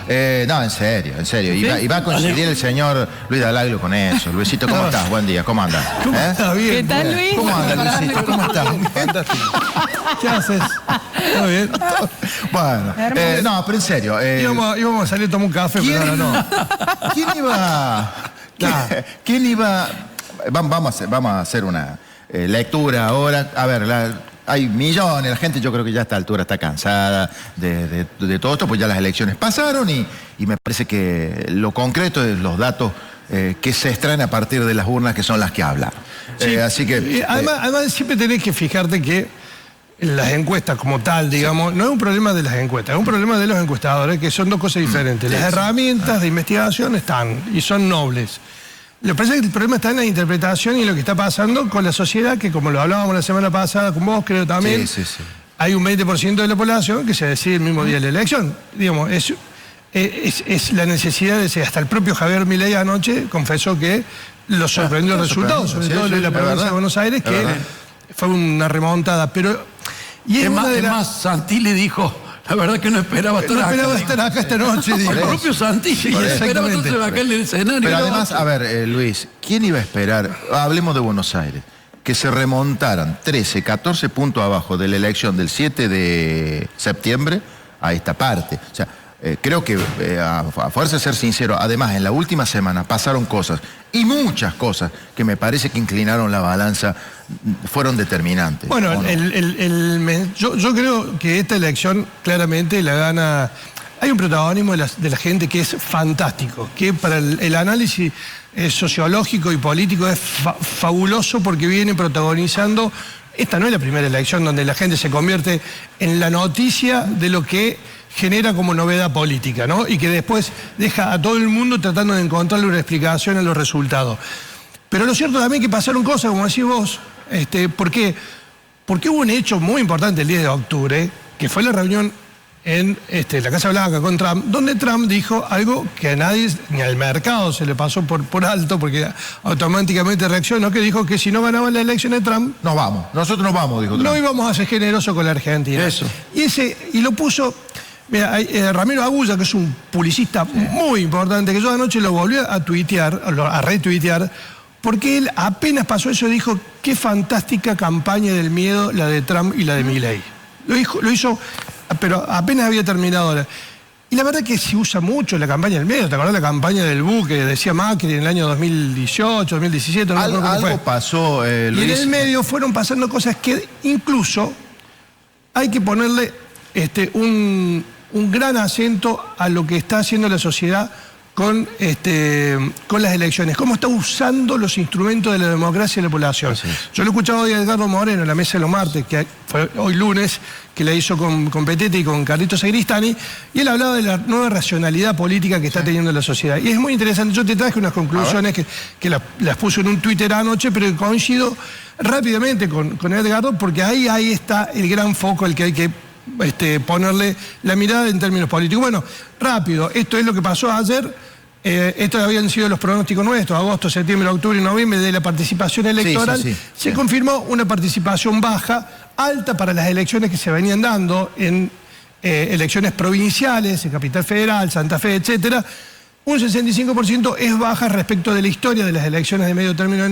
No, en serio, en serio. Y va a coincidir el señor Luis D'Alaglio con eso. Luisito, ¿cómo estás? Buen día, ¿cómo andas? Está bien. ¿Qué tal, Luis? ¿Cómo andas, Luisito? ¿Cómo estás? Fantástico. ¿Qué haces? ¿Todo bien? Bueno, no, pero en serio. Íbamos a salir a tomar un café, pero ahora no. ¿Quién iba? Vamos a hacer una lectura ahora. A ver, hay millones, la gente yo creo que ya a esta altura está cansada de todo esto, pues ya las elecciones pasaron y me parece que lo concreto es los datos que se extraen a partir de las urnas, que son las que hablan. Sí, así que... además siempre tenés que fijarte que las encuestas como tal, digamos, no es un problema de las encuestas, es un problema de los encuestadores, que son dos cosas diferentes. Las herramientas de investigación están y son nobles. Lo que pasa es que el problema está en la interpretación y lo que está pasando con la sociedad, que como lo hablábamos la semana pasada con vos, creo también, hay un 20% de la población que se decide el mismo día de la elección. Digamos, es la necesidad de ser. Hasta el propio Javier Milei anoche confesó que lo sorprendió el resultado, sobre todo en la provincia de Buenos Aires, que fue una remontada. Pero es más, Santilli dijo... La verdad que no esperaba estar acá esta noche. El propio Santilli esperaba estar acá en el escenario. Pero además, a ver, Luis, ¿quién iba a esperar? Hablemos de Buenos Aires. Que se remontaran 13, 14 puntos abajo de la elección del 7 de septiembre a esta parte. O sea, creo que, a fuerza de ser sincero, además, en la última semana pasaron cosas, y muchas cosas, que me parece que inclinaron la balanza, fueron determinantes. Bueno, yo creo que esta elección claramente la gana... Hay un protagonismo de la gente que es fantástico, que para el análisis sociológico y político es fabuloso, porque viene protagonizando... Esta no es la primera elección donde la gente se convierte en la noticia de lo que genera como novedad política, ¿no? Y que después deja a todo el mundo tratando de encontrarle una explicación a los resultados. Pero lo cierto también es que pasaron cosas, como decís vos, porque hubo un hecho muy importante el 10 de octubre, que fue la reunión en la Casa Blanca con Trump, donde Trump dijo algo que a nadie, ni al mercado se le pasó por alto, porque automáticamente reaccionó, que dijo que si no ganaban la elección de Trump... Nos vamos, nosotros nos vamos, dijo Trump. No íbamos a ser generosos con la Argentina. Eso. Y lo puso... Mira, Ramiro Agulla, que es un publicista muy importante, que yo anoche lo volví a tuitear, a retuitear, porque él apenas pasó eso dijo, qué fantástica campaña del miedo la de Trump y la de Milei. Lo hizo, pero apenas había terminado ahora. Y la verdad que se usa mucho la campaña del miedo. ¿Te acordás la campaña del buque que decía Macri en el año 2018, 2017? No algo pasó, Luis. Y en el medio fueron pasando cosas que incluso hay que ponerle un gran acento a lo que está haciendo la sociedad con las elecciones, cómo está usando los instrumentos de la democracia y la población. Yo lo he escuchado hoy a Edgardo Moreno en la mesa de los martes, que fue hoy lunes, que la hizo con Petete y con Carlitos Sagristani, y él hablaba de la nueva racionalidad política que está teniendo la sociedad. Y es muy interesante. Yo te traje unas conclusiones que las puso en un Twitter anoche, pero que coincido rápidamente con Edgardo, porque ahí está el gran foco al que hay que ponerle la mirada en términos políticos. Bueno, rápido, esto es lo que pasó ayer. Estos habían sido los pronósticos nuestros, agosto, septiembre, octubre y noviembre, de la participación electoral. Se confirmó una participación baja, alta para las elecciones que se venían dando en elecciones provinciales, en Capital Federal, Santa Fe, etcétera. Un 65% es baja respecto de la historia de las elecciones de medio término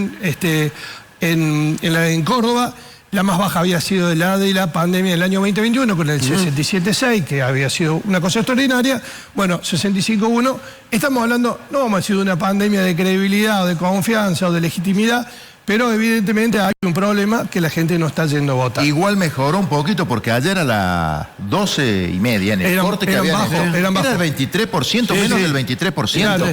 en Córdoba. La más baja había sido la de la pandemia del año 2021, con el 67.6, que había sido una cosa extraordinaria. Bueno, 65.1. Estamos hablando, no vamos a decir de una pandemia de credibilidad o de confianza o de legitimidad, pero evidentemente hay un problema, que la gente no está yendo a votar. Igual mejoró un poquito, porque ayer a las 12:30 en el corte que había era el 23%, menos del 23%. Claro.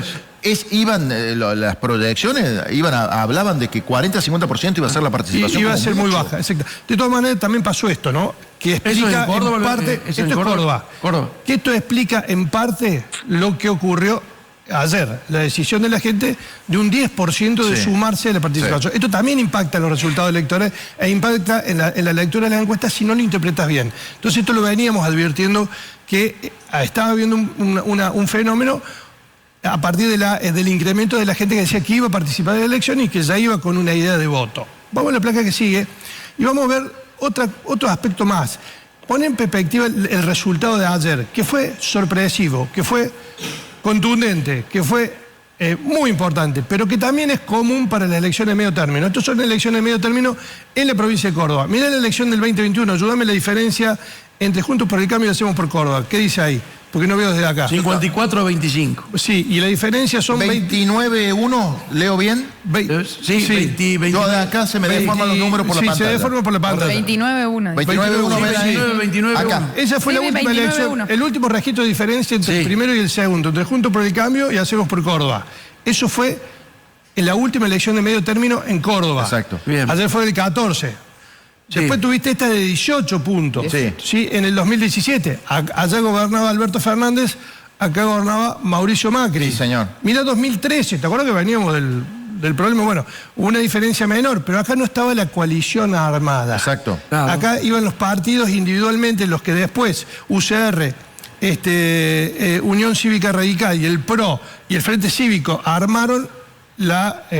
Las proyecciones hablaban de que 40-50% iba a ser la participación. Iba a ser muy baja, exacto. De todas maneras, también pasó esto, ¿no? Que explica en parte... Esto es Córdoba. Que esto explica en parte lo que ocurrió ayer, la decisión de la gente de un 10% de sumarse a la participación. Esto también impacta en los resultados electorales e impacta en la lectura de las encuestas si no lo interpretas bien. Entonces esto lo veníamos advirtiendo, que estaba habiendo un fenómeno a partir del incremento de la gente que decía que iba a participar de la elección y que ya iba con una idea de voto. Vamos a la placa que sigue y vamos a ver otro aspecto más. pone en perspectiva el resultado de ayer, que fue sorpresivo, que fue contundente, que fue muy importante, pero que también es común para las elecciones de medio término. Estas son elecciones de medio término en la provincia de Córdoba. Mirá la elección del 2021, ayúdame la diferencia entre Juntos por el Cambio y Hacemos por Córdoba. ¿Qué dice ahí? Porque no veo desde acá. 54 a 25. Sí, y la diferencia son 29-1, ¿leo bien? Sí, 20. Yo de acá se me deforman los números por la pantalla. Sí, se deforman por la pantalla. 29-1. 29-1, acá. Esa fue la última elección, el último registro de diferencia entre el primero y el segundo, entre Juntos por el Cambio y Hacemos por Córdoba. Eso fue en la última elección de medio término en Córdoba. Exacto. Bien. Ayer fue del 14. Después tuviste esta de 18 puntos. Sí. En el 2017. Allá gobernaba Alberto Fernández, acá gobernaba Mauricio Macri. Sí, señor. Mira 2013, ¿te acuerdas que veníamos del problema? Bueno, hubo una diferencia menor, pero acá no estaba la coalición armada. Exacto. Claro. Acá iban los partidos individualmente, los que después, UCR, Unión Cívica Radical y el PRO y el Frente Cívico armaron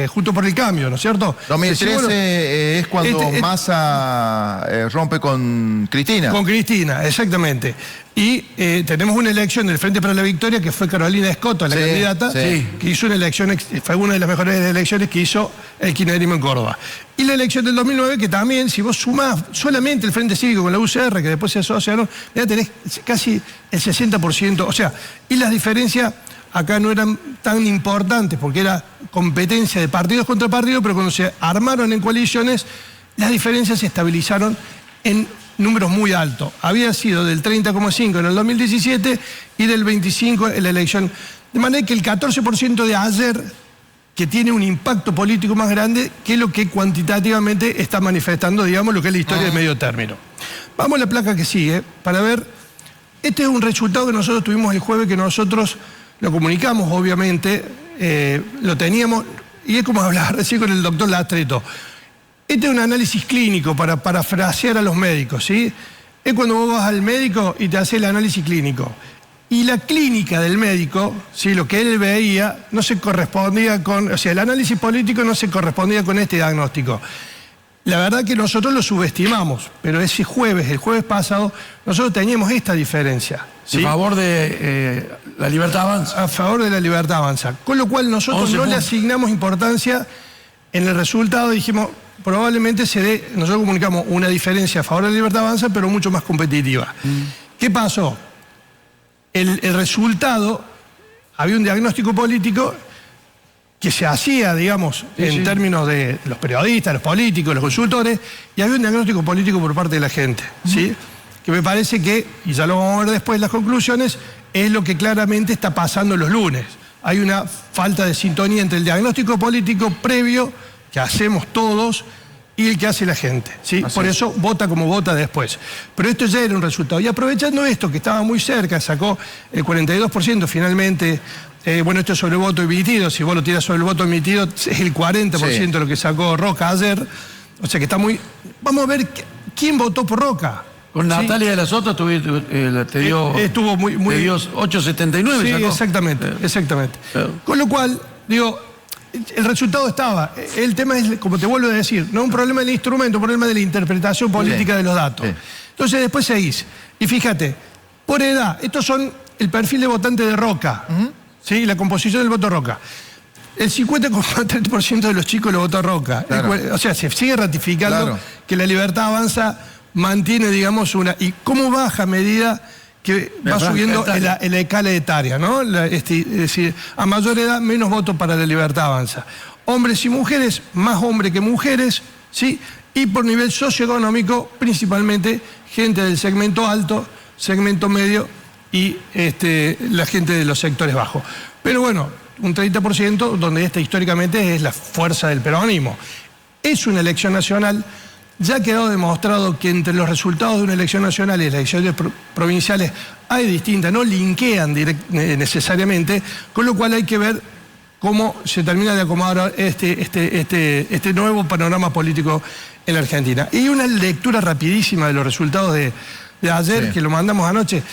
Junto por el Cambio, ¿no es cierto? 2013 es cuando Massa rompe con Cristina. Con Cristina, exactamente. Y tenemos una elección del Frente para la Victoria que fue Carolina Escoto, la candidata, que hizo una elección, fue una de las mejores elecciones que hizo el kirchnerismo en Córdoba. Y la elección del 2009, que también, si vos sumás solamente el Frente Cívico con la UCR, que después se asociaron, ya tenés casi el 60%. O sea, y las diferencias acá no eran tan importantes porque era competencia de partidos contra partidos, pero cuando se armaron en coaliciones, las diferencias se estabilizaron en números muy altos. Había sido del 30,5 en el 2017 y del 25 en la elección. De manera que el 14% de ayer, que tiene un impacto político más grande que lo que cuantitativamente está manifestando, digamos, lo que es la historia de medio término. Vamos a la placa que sigue para ver. Este es un resultado que nosotros tuvimos el jueves, que nosotros lo comunicamos, obviamente, lo teníamos, y es como hablar recién con el doctor Lastreto. Este es un análisis clínico para parafrasear a los médicos, ¿sí? Es cuando vos vas al médico y te hace el análisis clínico. Y la clínica del médico, ¿sí? Lo que él veía, no se correspondía con... O sea, el análisis político no se correspondía con este diagnóstico. La verdad que nosotros lo subestimamos, pero ese jueves, el jueves pasado, nosotros teníamos esta diferencia. ¿Sí? A favor de la libertad avanza. A favor de la libertad avanza. Con lo cual nosotros no le asignamos importancia en el resultado, dijimos, probablemente se dé, nosotros comunicamos una diferencia a favor de la libertad avanza, pero mucho más competitiva. ¿Qué pasó? El resultado, había un diagnóstico político que se hacía, digamos, en términos de los periodistas, los políticos, los consultores, y había un diagnóstico político por parte de la gente, ¿sí? Que me parece que, y ya lo vamos a ver después las conclusiones, es lo que claramente está pasando los lunes. Hay una falta de sintonía entre el diagnóstico político previo, que hacemos todos, y el que hace la gente, ¿sí? Por eso vota como vota después. Pero esto ya era un resultado. Y aprovechando esto, que estaba muy cerca, sacó el 42% finalmente. Bueno, esto es sobre el voto emitido. Si vos lo tiras sobre el voto emitido, es el 40% lo que sacó Roca ayer. O sea que está muy... Vamos a ver quién votó por Roca. Con Natalia de la Sota te dio... Estuvo muy... Te dio 8,79. Sí, sacó. exactamente. Con lo cual, digo, el resultado estaba. El tema es, como te vuelvo a decir, no es un problema del instrumento, un problema de la interpretación política de los datos. Entonces después seguís. Y fíjate, por edad, estos son el perfil de votante de Roca. ¿Sí? La composición del voto Roca. El 50,3% de los chicos lo votó Roca. Claro. O sea, se sigue ratificando que la libertad avanza, mantiene, digamos, una... ¿Y cómo baja a medida que va subiendo en la escala etaria, ¿no? Es decir, a mayor edad, menos votos para la libertad avanza. Hombres y mujeres, más hombres que mujeres, ¿sí? Y por nivel socioeconómico, principalmente gente del segmento alto, segmento medio y la gente de los sectores bajos. Pero bueno, un 30% donde históricamente es la fuerza del peronismo. Es una elección nacional. Ya ha quedado demostrado que entre los resultados de una elección nacional y las elecciones provinciales hay distintas, no linkean necesariamente, con lo cual hay que ver cómo se termina de acomodar este nuevo panorama político en la Argentina. Y una lectura rapidísima de los resultados de ayer, que lo mandamos anoche.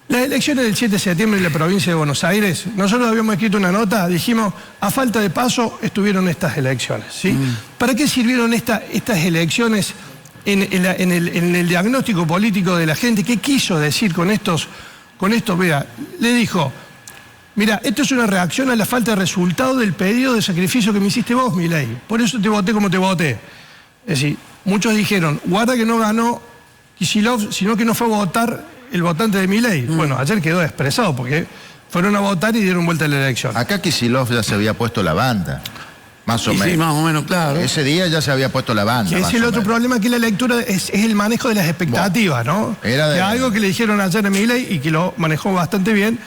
Las elecciones del 7 de septiembre en la provincia de Buenos Aires, nosotros habíamos escrito una nota, dijimos, a falta de paso estuvieron estas elecciones, ¿sí? ¿Para qué sirvieron estas elecciones en el diagnóstico político de la gente, ¿qué quiso decir con esto? Mira, le dijo, mira, esto es una reacción a la falta de resultado del pedido de sacrificio que me hiciste vos, Milei. Por eso te voté como te voté. Es decir, muchos dijeron, guarda que no ganó Kicillof, sino que no fue a votar el votante de Milei. Bueno, ayer quedó expresado porque fueron a votar y dieron vuelta a la elección. Acá Kicillof ya se había puesto la banda. Más o menos. Sí, más o menos, claro. Ese día ya se había puesto la banda. Es el otro problema, que la lectura es el manejo de las expectativas, ¿no? Era algo que le dijeron ayer a Milei y que lo manejó bastante bien,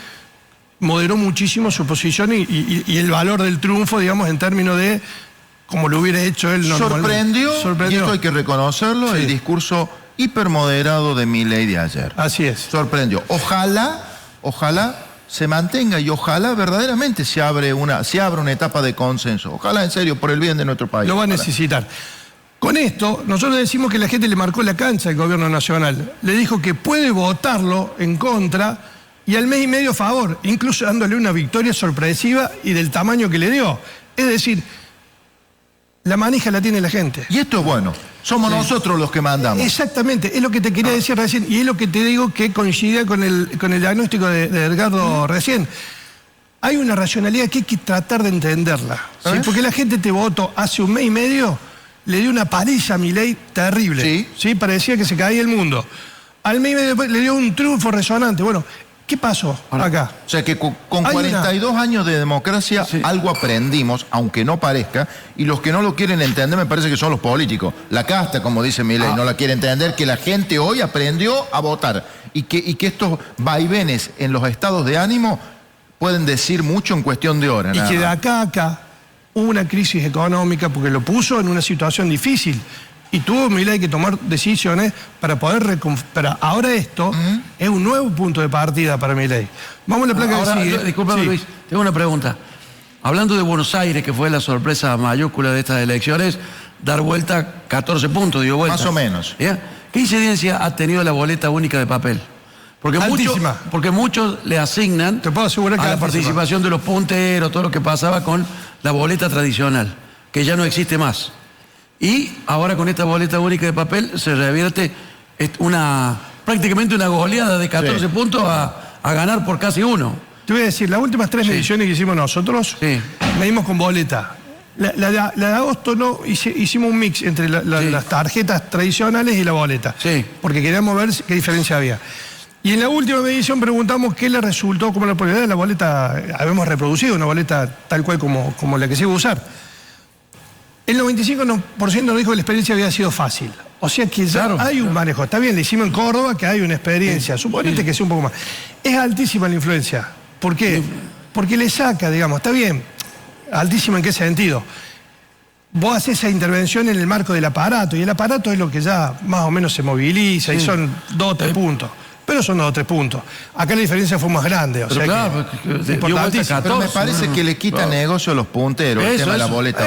moderó muchísimo su posición y el valor del triunfo, digamos, en términos de como lo hubiera hecho él normalmente. Sorprendió, y esto hay que reconocerlo, el discurso hipermoderado de Milei de ayer. Así es. Sorprendió. Ojalá se mantenga y ojalá verdaderamente se abra una etapa de consenso. Ojalá, en serio, por el bien de nuestro país. Lo va a necesitar. Con esto, nosotros decimos que la gente le marcó la cancha al gobierno nacional. Le dijo que puede votarlo en contra y al mes y medio a favor, incluso dándole una victoria sorpresiva y del tamaño que le dio. Es decir, la manija la tiene la gente. Y esto es bueno. Somos nosotros los que mandamos. Exactamente, es lo que te quería decir recién y es lo que te digo que coincide con el diagnóstico de Edgardo recién. Hay una racionalidad que hay que tratar de entenderla. ¿Sí? Porque la gente te votó hace un mes y medio, le dio una paliza a Milei terrible. ¿Sí? Parecía que se caía el mundo. Al mes y medio después le dio un triunfo resonante. Bueno, ¿qué pasó acá? O sea que con 42 años de democracia algo aprendimos, aunque no parezca, y los que no lo quieren entender me parece que son los políticos. La casta, como dice Milei, no la quiere entender, que la gente hoy aprendió a votar y que estos vaivenes en los estados de ánimo pueden decir mucho en cuestión de horas. Y que de acá a acá hubo una crisis económica porque lo puso en una situación difícil. Y tuvo Milei que tomar decisiones para poder recuperar. Ahora esto es un nuevo punto de partida para Milei. Vamos a la placa ahora, que sigue. Disculpame, Luis, tengo una pregunta. Hablando de Buenos Aires, que fue la sorpresa mayúscula de estas elecciones, dar vuelta 14 puntos, dio vuelta. Más o menos. ¿Ya? ¿Qué incidencia ha tenido la boleta única de papel? Porque muchos le asignan Te puedo asegurar que a la participación de los punteros, todo lo que pasaba con la boleta tradicional, que ya no existe más. Y ahora con esta boleta única de papel se revierte prácticamente una goleada de 14 puntos a ganar por casi uno. Te voy a decir, las últimas 3 mediciones que hicimos nosotros, medimos con boleta. La de agosto no, hicimos un mix entre las tarjetas tradicionales y la boleta. Porque queríamos ver qué diferencia había. Y en la última medición preguntamos qué le resultó como la popularidad de la boleta. Habíamos reproducido una boleta tal cual como la que se iba a usar. El 95% nos dijo que la experiencia había sido fácil. O sea que ya hay un manejo. Está bien, le hicimos en Córdoba que hay una experiencia. Suponete que sea un poco más. Es altísima la influencia. ¿Por qué? Porque le saca, digamos, está bien. Altísima en qué sentido. Vos haces esa intervención en el marco del aparato. Y el aparato es lo que ya más o menos se moviliza y son 2 o 3 puntos. Pero son 2 o 3 puntos. Acá la diferencia fue más grande. O sea claro, pero me parece que le quita negocio a los punteros el tema de la boleta.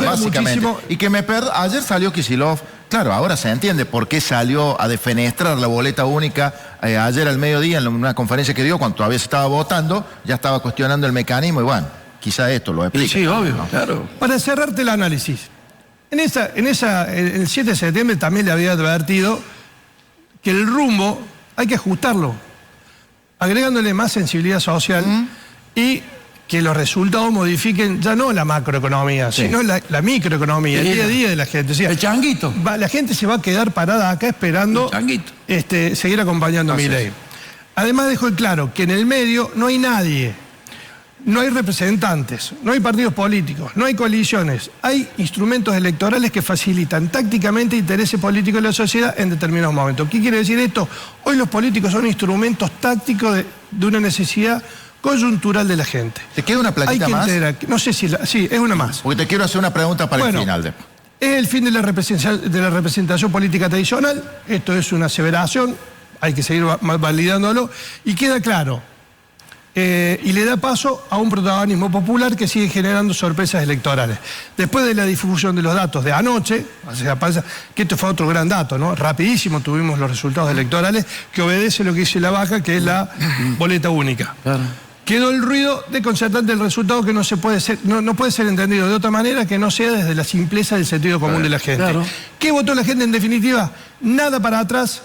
Básicamente. Y que ayer salió Kicillof. Claro, ahora se entiende por qué salió a defenestrar la boleta única ayer al mediodía en una conferencia que dio cuando todavía se estaba votando, ya estaba cuestionando el mecanismo y bueno, quizá esto lo explica. Sí, obvio, claro. Para cerrarte el análisis, en el 7 de septiembre también le había advertido que el rumbo hay que ajustarlo, agregándole más sensibilidad social y que los resultados modifiquen ya no la macroeconomía, sino la microeconomía, el día a día de la gente. O sea, el changuito. La gente se va a quedar parada acá esperando seguir acompañando a Milei. Además dejó claro que en el medio no hay nadie, no hay representantes, no hay partidos políticos, no hay coaliciones, hay instrumentos electorales que facilitan tácticamente intereses políticos de la sociedad en determinados momentos. ¿Qué quiere decir esto? Hoy los políticos son instrumentos tácticos de una necesidad coyuntural de la gente. ¿Te queda una plaquita más? No sé si... sí, es una más. Porque te quiero hacer una pregunta para el final. Es el fin de la representación política tradicional. Esto es una aseveración. Hay que seguir validándolo. Y queda claro. Y le da paso a un protagonismo popular que sigue generando sorpresas electorales. Después de la difusión de los datos de anoche, o sea, pasa que esto fue otro gran dato, ¿no? Rapidísimo tuvimos los resultados electorales que obedece lo que dice la baja, que es la boleta única. quedó el ruido desconcertante del resultado que no puede ser entendido de otra manera que no sea desde la simpleza del sentido común de la gente. Claro. ¿Qué votó la gente en definitiva? Nada para atrás,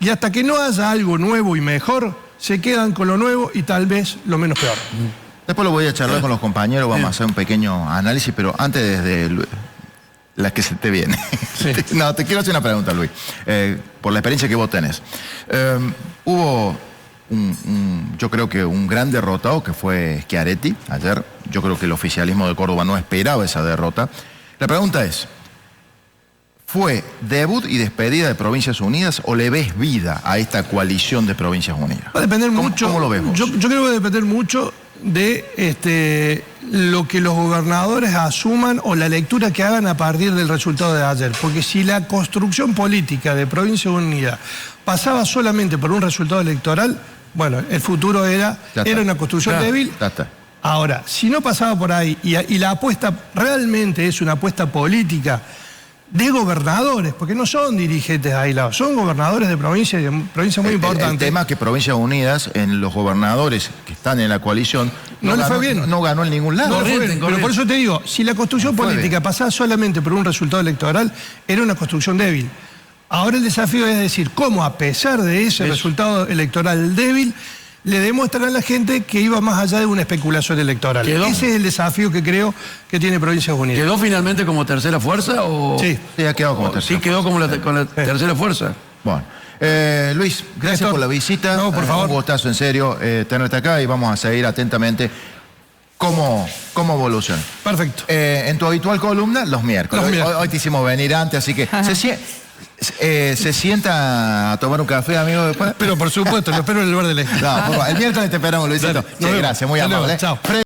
y hasta que no haya algo nuevo y mejor, se quedan con lo nuevo y tal vez lo menos peor. Después lo voy a charlar con los compañeros, vamos a hacer un pequeño análisis, pero antes desde la que se te viene. Sí. No, te quiero hacer una pregunta, Luis, por la experiencia que vos tenés. Hubo yo creo que un gran derrotado que fue Schiaretti ayer. Yo creo que el oficialismo de Córdoba no esperaba esa derrota. La pregunta es, ¿fue debut y despedida de Provincias Unidas o le ves vida a esta coalición de Provincias Unidas? Va a depender mucho. ¿Cómo lo ves vos? Yo creo que va a depender mucho de lo que los gobernadores asuman o la lectura que hagan a partir del resultado de ayer. Porque si la construcción política de Provincias Unidas pasaba solamente por un resultado electoral, bueno, el futuro era una construcción débil. Ya está. Ahora, si no pasaba por ahí y la apuesta realmente es una apuesta política de gobernadores, porque no son dirigentes aislados, son gobernadores de provincias muy importantes. El tema es que Provincias Unidas, en los gobernadores que están en la coalición, no le fue bien. No ganó en ningún lado. No le fue bien. Pero por eso te digo, si la construcción política pasaba solamente por un resultado electoral, era una construcción débil. Ahora el desafío es decir, cómo a pesar de ese resultado electoral débil, le demuestran a la gente que iba más allá de una especulación electoral. Ese es el desafío que creo que tiene Provincias Unidas. ¿Quedó finalmente como tercera fuerza o...? Sí. Sí, ha quedado como tercera. Sí, quedó como con la tercera fuerza. Bueno, Luis, gracias Néstor, por la visita. no, por favor. Un gustazo, en serio, tenerte acá y vamos a seguir atentamente cómo evoluciona. Perfecto. En tu habitual columna, los miércoles. Hoy te hicimos venir antes, así que se sienta a tomar un café, amigo, después. Pero por supuesto, lo espero en el lugar de ley. No, el miércoles te esperamos, Luisito. Dale, Sí, gracias, muy Hasta luego, amable. chao.